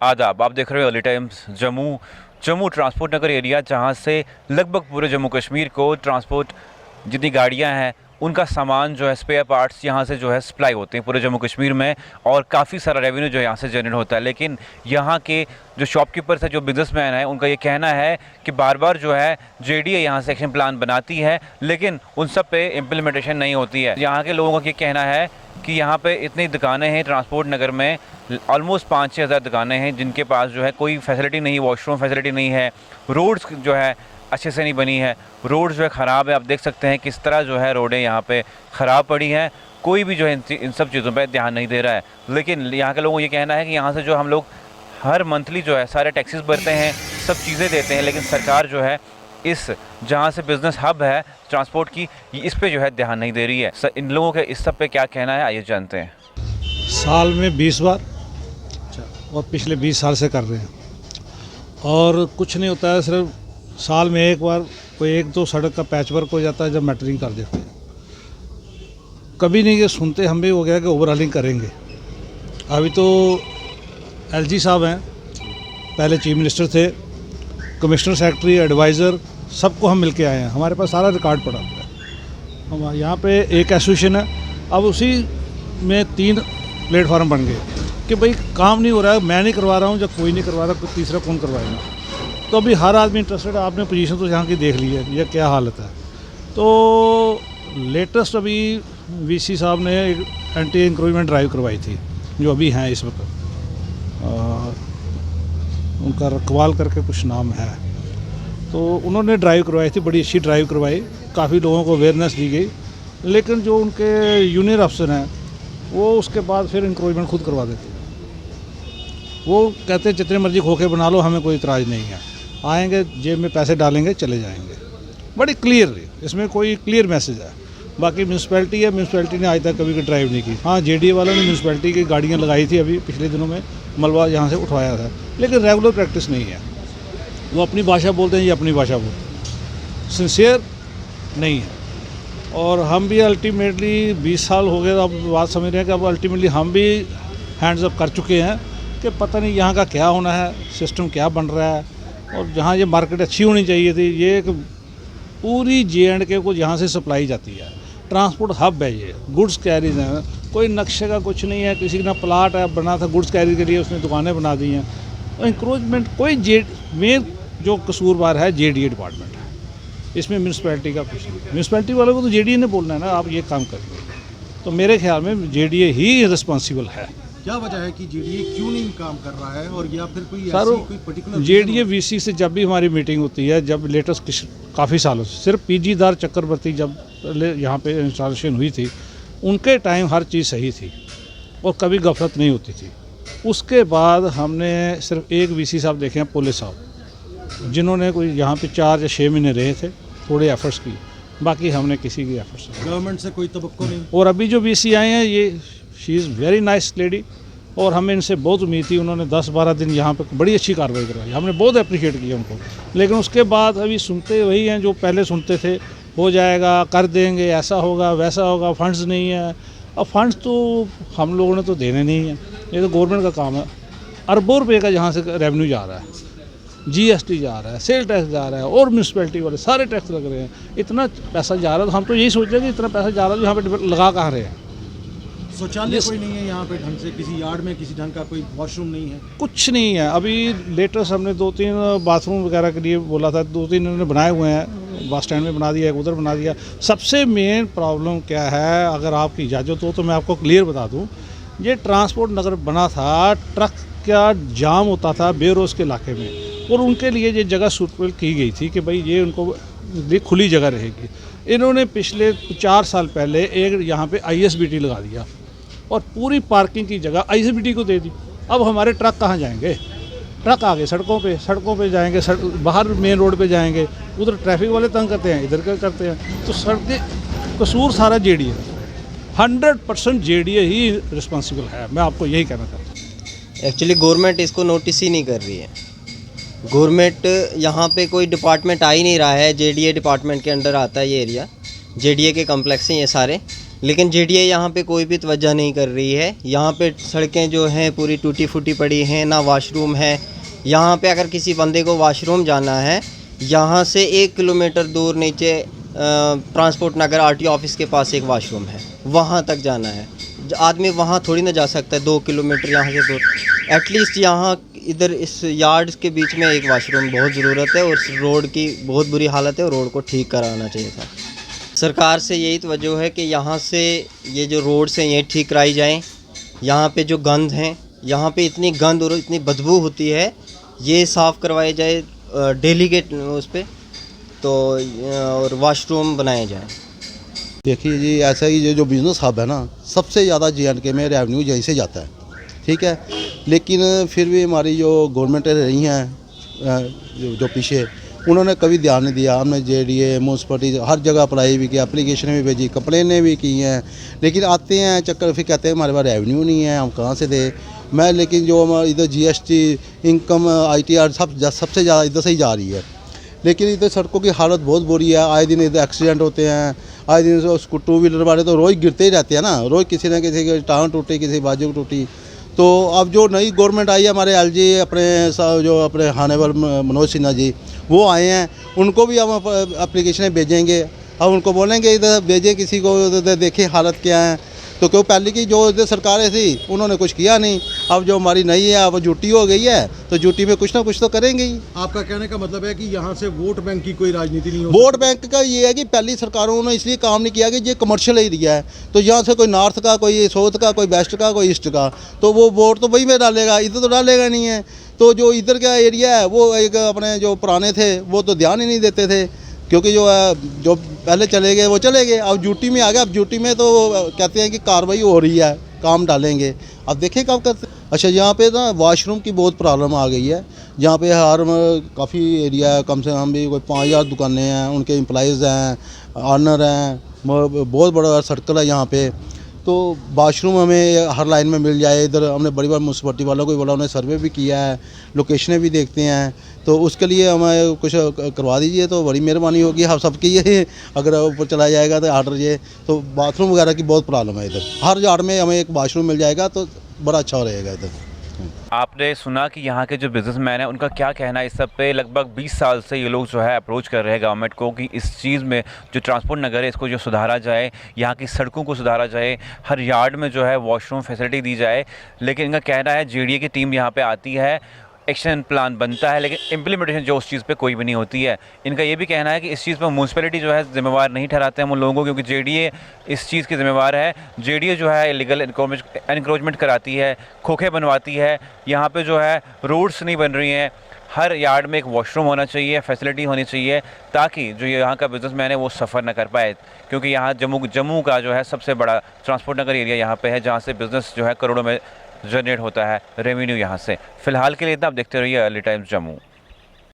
आदाब, आप देख रहे हो अर्ली टाइम्स जम्मू ट्रांसपोर्ट नगर एरिया, जहां से लगभग पूरे जम्मू कश्मीर को ट्रांसपोर्ट जितनी गाड़ियां हैं उनका सामान जो है स्पेयर पार्ट्स यहाँ से जो है सप्लाई होते हैं पूरे जम्मू कश्मीर में, और काफ़ी सारा रेवेन्यू जो है यहाँ से जनरेट होता है। लेकिन यहाँ के जो शॉपकीपर्स है, जो बिजनेसमैन है, उनका ये कहना है कि बार बार जो है जेडीए यहाँ से एक्शन प्लान बनाती है, लेकिन उन सब पे इम्प्लीमेंटेशन नहीं होती है। यहाँ के लोगों का ये कहना है कि यहाँ पे इतनी दुकानें हैं ट्रांसपोर्ट नगर में, ऑलमोस्ट 5-6 हज़ार दुकानें हैं जिनके पास जो है कोई फैसिलिटी नहीं, वॉशरूम फैसिलिटी नहीं है, रोड्स जो है अच्छे से नहीं बनी है, रोड जो है ख़राब है। आप देख सकते हैं किस तरह जो है रोडें यहाँ पे ख़राब पड़ी हैं। कोई भी जो है इन सब चीज़ों पे ध्यान नहीं दे रहा है। लेकिन यहाँ के लोगों को ये कहना है कि यहाँ से जो हम लोग हर मंथली जो है सारे टैक्सेस भरते हैं, सब चीज़ें देते हैं, लेकिन सरकार जो है इस जहाँ से बिज़नेस हब है ट्रांसपोर्ट की, इस पे जो है ध्यान नहीं दे रही है। इन लोगों के इस सब पे क्या कहना है, आइए जानते हैं। साल में 20 बार और पिछले 20 साल से कर रहे हैं, और कुछ नहीं होता है। सिर्फ साल में एक बार कोई 1-2 सड़क का पैच वर्क हो जाता है जब मैटरिंग कर देते हैं। कभी नहीं ये सुनते हम भी हो गया कि ओवरहालिंग करेंगे। अभी तो एलजी साहब हैं, पहले चीफ मिनिस्टर थे, कमिश्नर सेक्रेटरी, एडवाइज़र, सबको हम मिलके आए हैं। हमारे पास सारा रिकॉर्ड पड़ा हुआ है। हम यहाँ पे एक एसोसिएशन है, अब उसी में 3 प्लेटफार्म बन गए कि भाई काम नहीं हो रहा है, मैं नहीं करवा रहा हूँ, जब कोई नहीं करवा रहा कोई तीसरा कौन करवाएगा। तो अभी हर आदमी इंटरेस्टेड है। आपने पोजीशन तो यहाँ की देख ली है, ये क्या हालत है। तो लेटेस्ट अभी वीसी साहब ने एक एंटी इंक्रोचमेंट ड्राइव करवाई थी, जो अभी हैं इस वक्त, उनका रखवाल करके कुछ नाम है। तो उन्होंने ड्राइव करवाई थी, बड़ी अच्छी ड्राइव करवाई, काफ़ी लोगों को अवेयरनेस दी गई। लेकिन जो उनके यूनियन अफसर हैं वो उसके बाद फिर इंक्रोचमेंट खुद करवा देते हैं। वो कहते हैं जितने मर्जी खोखे बना लो, हमें कोई इतराज़ नहीं है, आएंगे जेब में पैसे डालेंगे चले जाएंगे। बड़ी क्लियर, इसमें कोई क्लियर मैसेज है। बाकी म्यूनसिपैलिटी है, म्यूनसिपैलिटी ने आज तक कभी ड्राइव नहीं की। हाँ, जेडीए वालों ने म्यूनसिपैलिटी की गाड़ियाँ लगाई थी अभी पिछले दिनों में, मलबा यहाँ से उठवाया था, लेकिन रेगुलर प्रैक्टिस नहीं है। वो अपनी भाषा बोलते हैं, ये अपनी भाषा बोलते हैं, सिंसियर नहीं है। और हम भी अल्टीमेटली 20 साल हो गए, अब बात समझ रहे हैं कि अब अल्टीमेटली हम भी हैंड्स अप कर चुके हैं कि पता नहीं यहाँ का क्या होना है, सिस्टम क्या बन रहा है। और जहाँ ये मार्केट अच्छी होनी चाहिए थी, ये एक पूरी J&K को यहाँ से सप्लाई जाती है, ट्रांसपोर्ट हब है, ये गुड्स कैरीज हैं, कोई नक्शे का कुछ नहीं है, किसी का प्लाट है बना था गुड्स कैरी के लिए, उसने दुकानें बना दी हैं। इंक्रोचमेंट कोई मेन जो कसूरवार है जेडीए डिपार्टमेंट है, इसमें म्यूनसिपैलिटी का कुछ नहीं। म्यूनसिपैलिटी वालों को तो जेडीए ने बोलना है ना, आप ये काम करिए। तो मेरे ख्याल में जेडीए ही रिस्पॉन्सिबल है। क्या वजह है कि जेडीए क्यों नहीं काम कर रहा है, और या फिर कोई कोई पर्टिकुलर जेडीए वीसी से जब भी हमारी मीटिंग होती है, जब लेटेस्ट काफ़ी सालों से सिर्फ पीजीदार चक्रवर्ती जब यहाँ पे इंस्टॉलेशन हुई थी, उनके टाइम हर चीज़ सही थी और कभी गफलत नहीं होती थी। उसके बाद हमने सिर्फ एक वीसी साहब देखे हैं, पुलिस साहब, जिन्होंने कोई यहाँ पे 4 या 6 महीने रहे थे, थोड़े एफर्ट्स की, बाकी हमने किसी की एफर्ट्स नहीं। गवर्नमेंट से कोई तवक्को नहीं। और अभी जो वीसी आए हैं, ये she is very nice lady, और हमें इनसे बहुत उम्मीद थी। उन्होंने 10-12 दिन यहाँ पे बड़ी अच्छी कार्रवाई करवाई, हमने बहुत अप्रिशिएट किया उनको। लेकिन उसके बाद अभी सुनते वही हैं जो पहले सुनते थे, हो जाएगा, कर देंगे, ऐसा होगा वैसा होगा, फंड्स नहीं है। अब फंड्स तो हम लोगों ने तो देने नहीं है, ये तो गवर्नमेंट का काम है। अरबों रुपये का यहाँ से रेवेन्यू जा रहा है, जीएसटी जा रहा है, सेल टैक्स जा रहा है, और म्यूनसिपैलिटी वाले सारे टैक्स लग रहे हैं। इतना पैसा जा रहा है, तो हम तो यही सोच रहे हैं कि इतना पैसा जा रहा है, यहाँ पे लगा कहाँ रहे हैं। शौचालय कोई नहीं है यहाँ पे ढंग से, किसी यार्ड में किसी ढंग का कोई वॉशरूम नहीं है, कुछ नहीं है। अभी लेटेस्ट हमने 2-3 बाथरूम वगैरह के लिए बोला था, 2-3 इन्होंने बनाए हुए हैं, बस स्टैंड में बना दिया, एक उधर बना दिया। सबसे मेन प्रॉब्लम क्या है, अगर आपकी इजाज़त हो तो मैं आपको क्लियर बता दूं, ये ट्रांसपोर्ट नगर बना था, ट्रक का जाम होता था बेरोज़ के इलाके में, और उनके लिए ये जगह सूटेबल की गई थी कि भाई ये उनको ये खुली जगह रहेगी। इन्होंने पिछले 4 साल पहले एक यहाँ पे ISBT लगा दिया, और पूरी पार्किंग की जगह ISBT को दे दी। अब हमारे ट्रक कहाँ जाएंगे? ट्रक आगे सड़कों पे जाएंगे, बाहर मेन रोड पे जाएंगे, उधर ट्रैफिक वाले तंग करते हैं, इधर क्या करते हैं। तो सड़कें कसूर सारा जेडीए, 100% जेडीए ही रिस्पॉन्सिबल है। मैं आपको यही कहना चाहता हूँ। एक्चुअली गवर्नमेंट इसको नोटिस ही नहीं कर रही है। गवर्नमेंट यहाँ पे कोई डिपार्टमेंट आ ही नहीं रहा है। जेडीए डिपार्टमेंट के अंडर आता है ये एरिया, जेडीए के कम्प्लेक्स हैं ये सारे, लेकिन जेडीए यहाँ पे कोई भी तवज्जो नहीं कर रही है। यहाँ पे सड़कें जो हैं पूरी टूटी फूटी पड़ी हैं, ना वॉशरूम है। यहाँ पे अगर किसी बंदे को वॉशरूम जाना है, यहाँ से 1 किलोमीटर दूर नीचे ट्रांसपोर्ट नगर आरटीओ ऑफिस के पास एक वॉशरूम है, वहाँ तक जाना है। आदमी वहाँ थोड़ी ना जा सकता है 2 किलोमीटर यहाँ से दूर। एटलीस्ट यहाँ इधर इस यार्ड्स के बीच में एक वॉशरूम बहुत ज़रूरत है, और इस रोड की बहुत बुरी हालत है और रोड को ठीक कराना चाहिए था। सरकार से यही तवज्जो है कि यहाँ से ये जो रोड्स हैं ये ठीक कराई जाएं। यहाँ पे जो गंद हैं, यहाँ पे इतनी गंद और इतनी बदबू होती है, ये साफ़ करवाए जाए डेली के उस पर, तो और वाशरूम बनाए जाएं। देखिए जी, ऐसा ही जो बिज़नेस हब है ना, सबसे ज़्यादा JNK में रेवेन्यू यहीं से जाता है, ठीक है। लेकिन फिर भी हमारी जो गवर्नमेंट रही हैं जो पीछे, उन्होंने कभी ध्यान नहीं दिया। हमने JDA म्यूनसिपलिटी हर जगह अप्लाई भी किया, एप्लीकेशन भी भेजी, कंप्लेनें भी की हैं, लेकिन आते हैं चक्कर, फिर कहते हैं हमारे पास रेवेन्यू नहीं है, हम कहाँ से दें। मैं लेकिन जो हमारा इधर GST इनकम ITR सबसे ज़्यादा इधर से ही जा रही है। लेकिन इधर सड़कों की हालत बहुत बुरी है, आए दिन इधर एक्सीडेंट होते हैं, आए दिन उसको 2 व्हीलर वाले तो रोज़ गिरते ही रहते हैं ना, रोज़ किसी न किसी की टांग टूटी, किसी बाजू टूटी। तो अब जो नई गवर्नमेंट आई है, हमारे LG जो अपने हानेवाल मनोज सिन्हा जी, वो आए हैं, उनको भी हम एप्लीकेशनें भेजेंगे। अब उनको बोलेंगे इधर भेजें किसी को, इधर देखें हालत क्या है। तो क्यों पहले की जो इधर सरकारें थी उन्होंने कुछ किया नहीं। अब जो हमारी नई है, अब झूठी हो गई है, तो झूठी में कुछ ना कुछ तो करेंगे ही। आपका कहने का मतलब है कि यहाँ से वोट बैंक की कोई राजनीति नहीं हो वोट बैंक का ये है कि पहली सरकारों ने इसलिए काम नहीं किया कि ये कमर्शियल एरिया है, तो यहाँ से कोई नॉर्थ का, कोई साउथ का, कोई वेस्ट का, कोई ईस्ट का, तो वो वोट तो वही में डालेगा, इधर तो डालेगा नहीं है। तो जो इधर का एरिया है वो एक अपने जो पुराने थे वो तो ध्यान ही नहीं देते थे, क्योंकि जो पहले चले गए वो चले गए। अब ड्यूटी में आ गए, अब ड्यूटी में तो कहते हैं कि कार्रवाई हो रही है, काम डालेंगे, अब देखें कब करते। अच्छा, यहाँ पे ना वॉशरूम की बहुत प्रॉब्लम आ गई है। यहाँ पे हर काफ़ी एरिया है, कम से कम भी कोई 5000 दुकानें हैं, उनके एम्प्लॉइज़ हैं, ऑनर हैं, बहुत बड़ा सर्कल है यहाँ पे। तो वाशरूम हमें हर लाइन में मिल जाए। इधर हमने बड़ी बार म्यूनसिपलिटी वालों को भी बोला, उन्होंने सर्वे भी किया है, लोकेशनें भी देखते हैं, तो उसके लिए हमें कुछ करवा दीजिए तो बड़ी मेहरबानी होगी। हम सबकी ये अगर ऊपर चला जाएगा तो आर्डर ये, तो बाथरूम वगैरह की बहुत प्रॉब्लम है इधर। हर यार्ड में हमें एक वाशरूम मिल जाएगा तो बड़ा अच्छा रहेगा इधर। आपने सुना कि यहाँ के जो बिजनेसमैन हैं उनका क्या कहना है इस सब पे। लगभग 20 साल से ये लोग जो है अप्रोच कर रहे हैं गवर्नमेंट को कि इस चीज़ में जो ट्रांसपोर्ट नगर है इसको जो सुधारा जाए, यहाँ की सड़कों को सुधारा जाए, हर यार्ड में जो है वॉशरूम फैसिलिटी दी जाए। लेकिन इनका कहना है JDA की टीम यहाँ पे आती है, एक्शन प्लान बनता है, लेकिन इम्प्लीमेंटेशन जो उस चीज़ पे कोई भी नहीं होती है। इनका ये भी कहना है कि इस चीज़ पर म्यूनसिपैलिटी जो है जिम्मेवार नहीं ठहराते हैं हम उन लोगों को, क्योंकि JDA इस चीज़ की जिम्मेवार है। JDA जो है इलीगल एनक्रोचमेंट कराती है, खोखे बनवाती है, यहाँ पे जो है रोड्स नहीं बन रही हैं। हर यार्ड में एक वॉशरूम होना चाहिए, फैसिलिटी होनी चाहिए, ताकि जो यहाँ का बिजनेसमैन है वो सफ़र ना कर पाए, क्योंकि यहाँ जम्मू का जो है सबसे बड़ा ट्रांसपोर्ट नगर एरिया यहाँ पे है, जहाँ से बिज़नेस जो है करोड़ों में जनरेट होता है रेवेन्यू यहाँ से। फ़िलहाल के लिए इतना आप देखते रहिए अर्ली टाइम्स जम्मू।